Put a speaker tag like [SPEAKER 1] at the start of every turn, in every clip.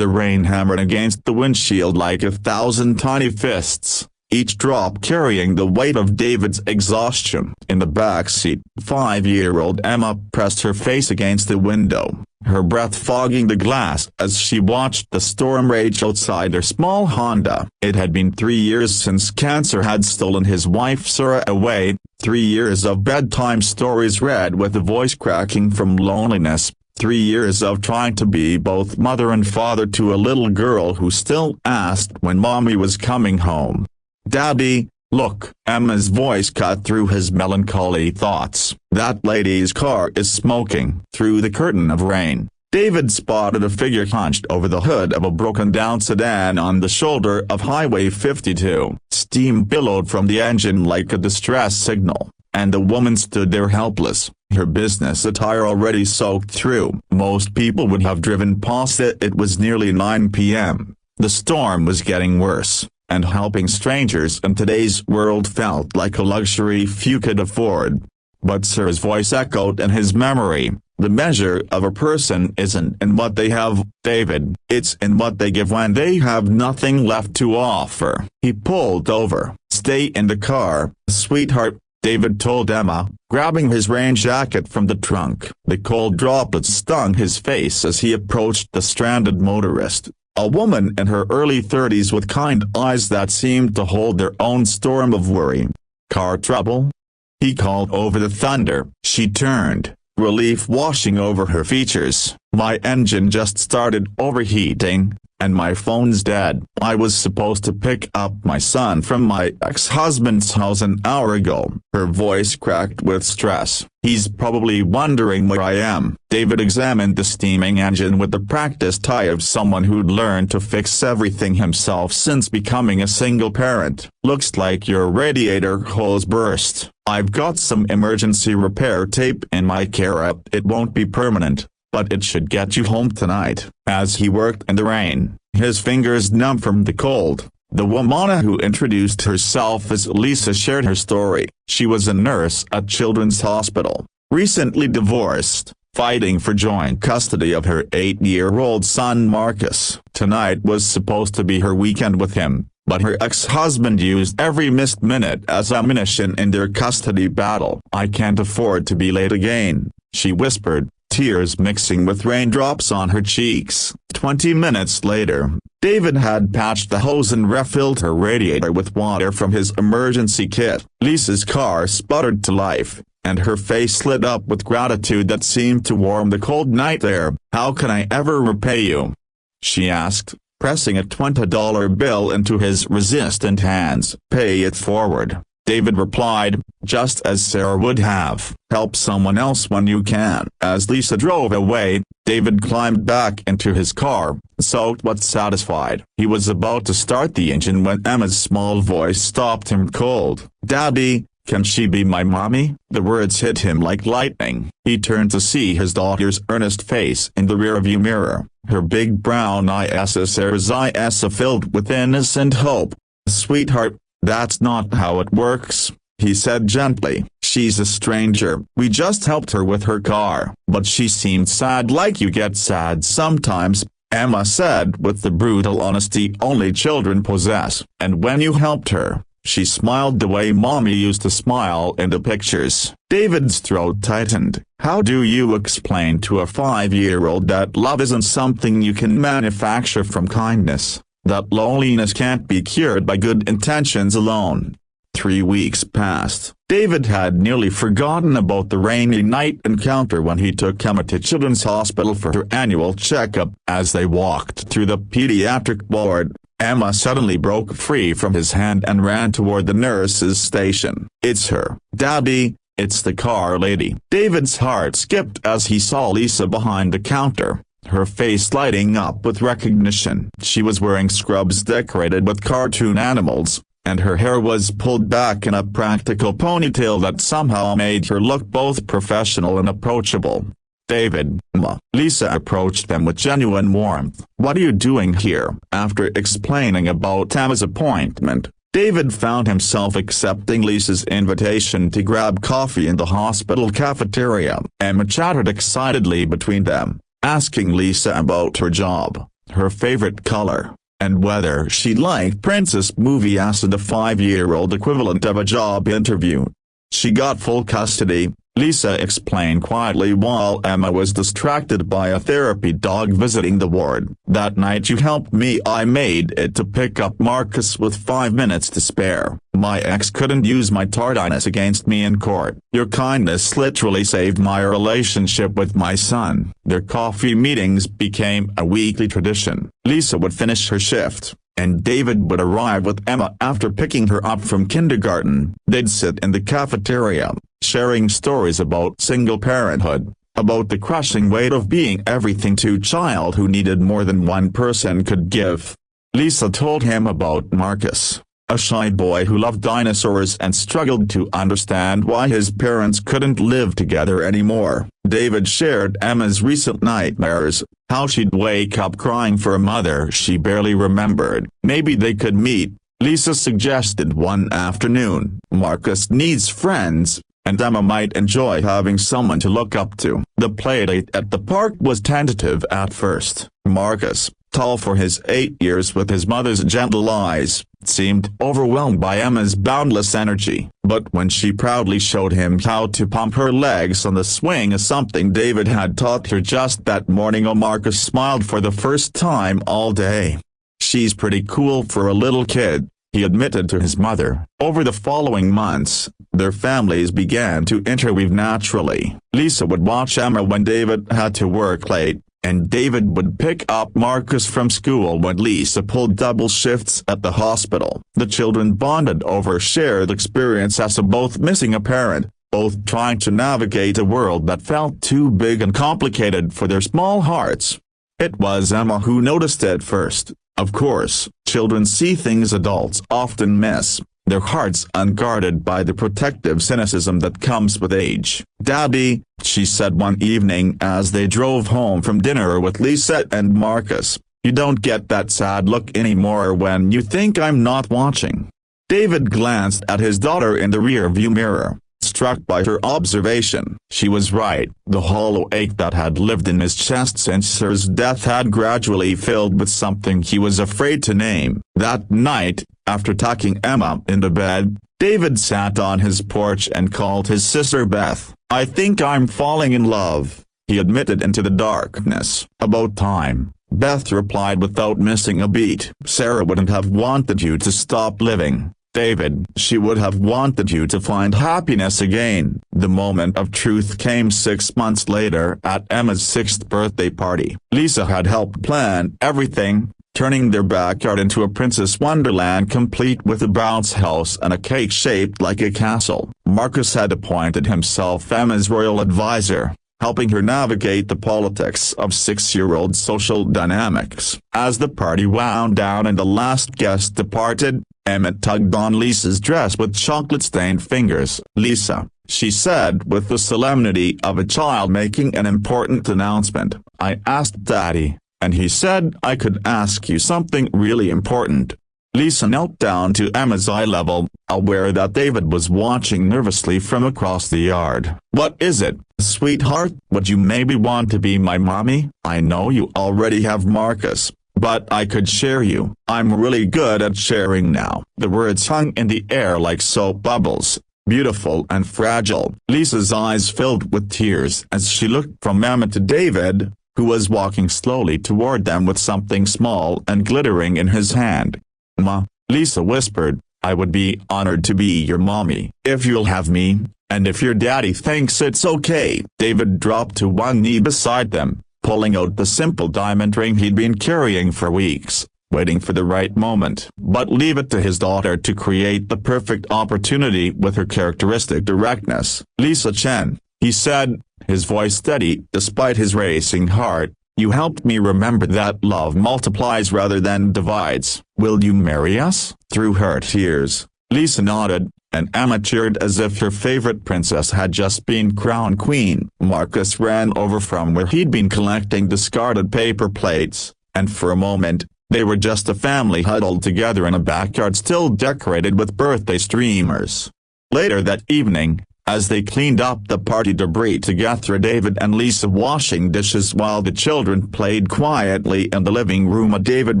[SPEAKER 1] The rain hammered against the windshield like 1,000 tiny fists, each drop carrying the weight of David's exhaustion. In the back seat, 5-year-old Emma pressed her face against the window, her breath fogging the glass as she watched the storm rage outside their small Honda. It had been 3 years since cancer had stolen his wife Sarah away, 3 years of bedtime stories read with a voice cracking from loneliness, 3 years of trying to be both mother and father to a little girl who still asked when mommy was coming home. "Daddy, look," Emma's voice cut through his melancholy thoughts. "That lady's car is smoking." Through the curtain of rain, David spotted a figure hunched over the hood of a broken-down sedan on the shoulder of Highway 52. Steam billowed from the engine like a distress signal, and the woman stood there helpless, her business attire already soaked through. Most people would have driven past it. It was nearly 9 p.m. The storm was getting worse, and helping strangers in today's world felt like a luxury few could afford. But Sarah's voice echoed in his memory. "The measure of a person isn't in what they have, David, it's in what they give when they have nothing left to offer." He pulled over. "Stay in the car, sweetheart," David told Emma, grabbing his rain jacket from the trunk. The cold droplets stung his face as he approached the stranded motorist, a woman in her early 30s with kind eyes that seemed to hold their own storm of worry. "Car trouble?" he called over the thunder. She turned, relief washing over her features. "My engine just started overheating, and my phone's dead. I was supposed to pick up my son from my ex-husband's house an hour ago." Her voice cracked with stress. "He's probably wondering where I am." David examined the steaming engine with the practiced eye of someone who'd learned to fix everything himself since becoming a single parent. "Looks like your radiator hose burst. I've got some emergency repair tape in my car. It won't be permanent, but it should get you home tonight." As he worked in the rain, his fingers numb from the cold, the woman who introduced herself as Lisa shared her story. She was a nurse at Children's Hospital, recently divorced, fighting for joint custody of her 8-year-old son Marcus. Tonight was supposed to be her weekend with him, but her ex-husband used every missed minute as ammunition in their custody battle. "I can't afford to be late again," she whispered, tears mixing with raindrops on her cheeks. 20 minutes later, David had patched the hose and refilled her radiator with water from his emergency kit. Lisa's car sputtered to life, and her face lit up with gratitude that seemed to warm the cold night air. "How can I ever repay you?" she asked, pressing a $20 bill into his resistant hands. "Pay it forward," David replied, just as Sarah would have. "Help someone else when you can." As Lisa drove away, David climbed back into his car, soaked but satisfied. He was about to start the engine when Emma's small voice stopped him cold. "Daddy, can she be my mommy?" The words hit him like lightning. He turned to see his daughter's earnest face in the rearview mirror, her big brown eyes filled with innocent hope. "Sweetheart, that's not how it works," he said gently. "She's a stranger. We just helped her with her car." "But she seemed sad, like you get sad sometimes," Emma said with the brutal honesty only children possess. "And when you helped her, she smiled the way mommy used to smile in the pictures." David's throat tightened. How do you explain to a 5-year-old that love isn't something you can manufacture from kindness, that loneliness can't be cured by good intentions alone? 3 weeks passed. David had nearly forgotten about the rainy night encounter when he took Emma to Children's Hospital for her annual checkup. As they walked through the pediatric ward, Emma suddenly broke free from his hand and ran toward the nurse's station. "It's her, Daddy, it's the car lady." David's heart skipped as he saw Lisa behind the counter, her face lighting up with recognition. She was wearing scrubs decorated with cartoon animals, and her hair was pulled back in a practical ponytail that somehow made her look both professional and approachable. "David, Ma." Lisa approached them with genuine warmth. "What are you doing here?" After explaining about Emma's appointment, David found himself accepting Lisa's invitation to grab coffee in the hospital cafeteria. Emma chattered excitedly between them, asking Lisa about her job, her favorite color, and whether she liked Princess movie asked the 5-year-old equivalent of a job interview. She got full custody, Lisa explained quietly while Emma was distracted by a therapy dog visiting the ward. That night you helped me. I made it to pick up Marcus with 5 minutes to spare. My ex couldn't use my tardiness against me in court. Your kindness literally saved my relationship with my son. Their coffee meetings became a weekly tradition. Lisa would finish her shift, and David would arrive with Emma after picking her up from kindergarten. They'd sit in the cafeteria, sharing stories about single parenthood, about the crushing weight of being everything to a child who needed more than one person could give. Lisa told him about Marcus, a shy boy who loved dinosaurs and struggled to understand why his parents couldn't live together anymore. David shared Emma's recent nightmares, how she'd wake up crying for a mother she barely remembered. Maybe they could meet, Lisa suggested one afternoon. Marcus needs friends, and Emma might enjoy having someone to look up to. The playdate at the park was tentative at first. Marcus, tall for his 8 years with his mother's gentle eyes, seemed overwhelmed by Emma's boundless energy. But when she proudly showed him how to pump her legs on the swing, as something David had taught her just that morning, Marcus smiled for the first time all day. She's pretty cool for a little kid, he admitted to his mother. Over the following months, their families began to interweave naturally. Lisa would watch Emma when David had to work late, and David would pick up Marcus from school when Lisa pulled double shifts at the hospital. The children bonded over shared experiences of both missing a parent, both trying to navigate a world that felt too big and complicated for their small hearts. It was Emma who noticed it first. Of course, children see things adults often miss, their hearts unguarded by the protective cynicism that comes with age. "Daddy," she said one evening as they drove home from dinner with Lisa and Marcus, "you don't get that sad look anymore when you think I'm not watching." David glanced at his daughter in the rearview mirror, struck by her observation. She was right. The hollow ache that had lived in his chest since her death had gradually filled with something he was afraid to name. That night, after tucking Emma into bed, David sat on his porch and called his sister Beth. "I think I'm falling in love," he admitted into the darkness. "About time," Beth replied without missing a beat. "Sarah wouldn't have wanted you to stop living, David. She would have wanted you to find happiness again." The moment of truth came 6 months later at Emma's 6th birthday party. Lisa had helped plan everything, turning their backyard into a princess wonderland complete with a bounce house and a cake shaped like a castle. Marcus had appointed himself Emma's royal advisor, helping her navigate the politics of 6-year-old social dynamics. As the party wound down and the last guest departed, Emma tugged on Lisa's dress with chocolate-stained fingers. "Lisa," she said with the solemnity of a child making an important announcement, "I asked Daddy, and he said I could ask you something really important." Lisa knelt down to Emma's eye level, aware that David was watching nervously from across the yard. "What is it, sweetheart? Would you maybe want to be my mommy? I know you already have Marcus, but I could share you. I'm really good at sharing now." The words hung in the air like soap bubbles, beautiful and fragile. Lisa's eyes filled with tears as she looked from Emma to David, who was walking slowly toward them with something small and glittering in his hand. "Ma," Lisa whispered, "I would be honored to be your mommy, if you'll have me, and if your daddy thinks it's okay." David dropped to one knee beside them, pulling out the simple diamond ring he'd been carrying for weeks, waiting for the right moment. But leave it to his daughter to create the perfect opportunity with her characteristic directness. "Lisa Chen," he said, his voice steady despite his racing heart, "you helped me remember that love multiplies rather than divides. Will you marry us?" Through her tears, Lisa nodded, and Emma cheered as if her favorite princess had just been crowned queen. Marcus ran over from where he'd been collecting discarded paper plates, and for a moment, they were just a family huddled together in a backyard still decorated with birthday streamers. Later that evening, As they cleaned up the party debris together, David and Lisa washing dishes while the children played quietly in the living room, David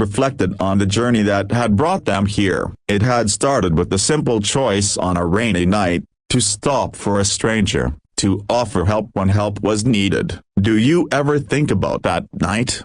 [SPEAKER 1] reflected on the journey that had brought them here. It had started with the simple choice on a rainy night, to stop for a stranger, to offer help when help was needed. "Do you ever think about that night?"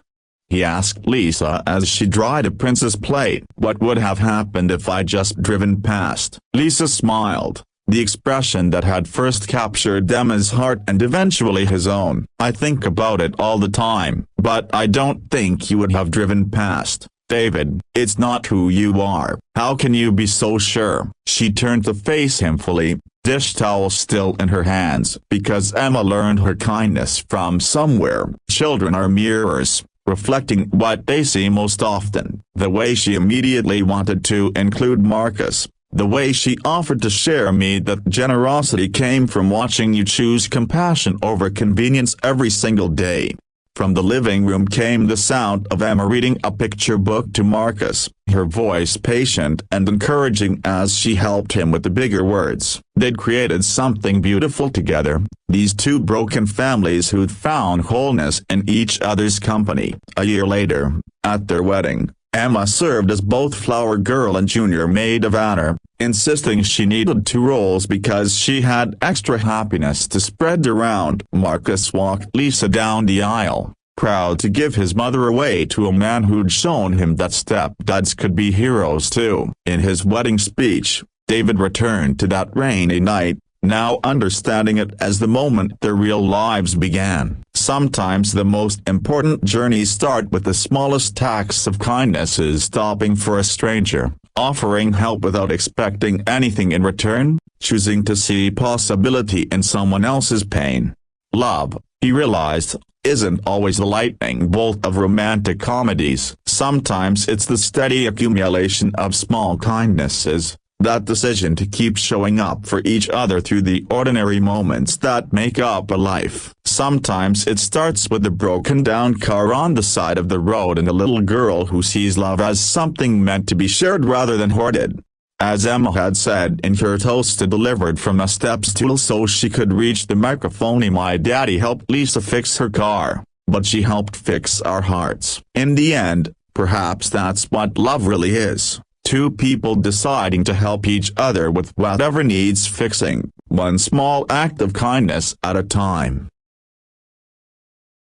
[SPEAKER 1] he asked Lisa as she dried a princess plate. "What would have happened if I just driven past?" Lisa smiled, the expression that had first captured Emma's heart and eventually his own. "I think about it all the time, but I don't think you would have driven past, David. It's not who you are." "How can you be so sure?" She turned to face him fully, dish towel still in her hands. "Because Emma learned her kindness from somewhere. Children are mirrors, reflecting what they see most often." The way she immediately wanted to include Marcus, the way she offered to share me that generosity came from watching you choose compassion over convenience every single day. From the living room came the sound of Emma reading a picture book to Marcus, her voice patient and encouraging as she helped him with the bigger words. They'd created something beautiful together, these two broken families who'd found wholeness in each other's company. A year later, at their wedding, Emma served as both flower girl and junior maid of honor, insisting she needed two roles because she had extra happiness to spread around. Marcus walked Lisa down the aisle, proud to give his mother away to a man who'd shown him that stepdads could be heroes too. In his wedding speech, David returned to that rainy night, now understanding it as the moment their real lives began. Sometimes the most important journeys start with the smallest acts of kindness, is stopping for a stranger, offering help without expecting anything in return, choosing to see possibility in someone else's pain. Love, he realized, isn't always the lightning bolt of romantic comedies. Sometimes it's the steady accumulation of small kindnesses, that decision to keep showing up for each other through the ordinary moments that make up a life. Sometimes it starts with a broken-down car on the side of the road and a little girl who sees love as something meant to be shared rather than hoarded. As Emma had said in her toast delivered from a step stool so she could reach the microphone, "My daddy helped Lisa fix her car, but she helped fix our hearts." In the end, perhaps that's what love really is. Two people deciding to help each other with whatever needs fixing, one small act of kindness at a time.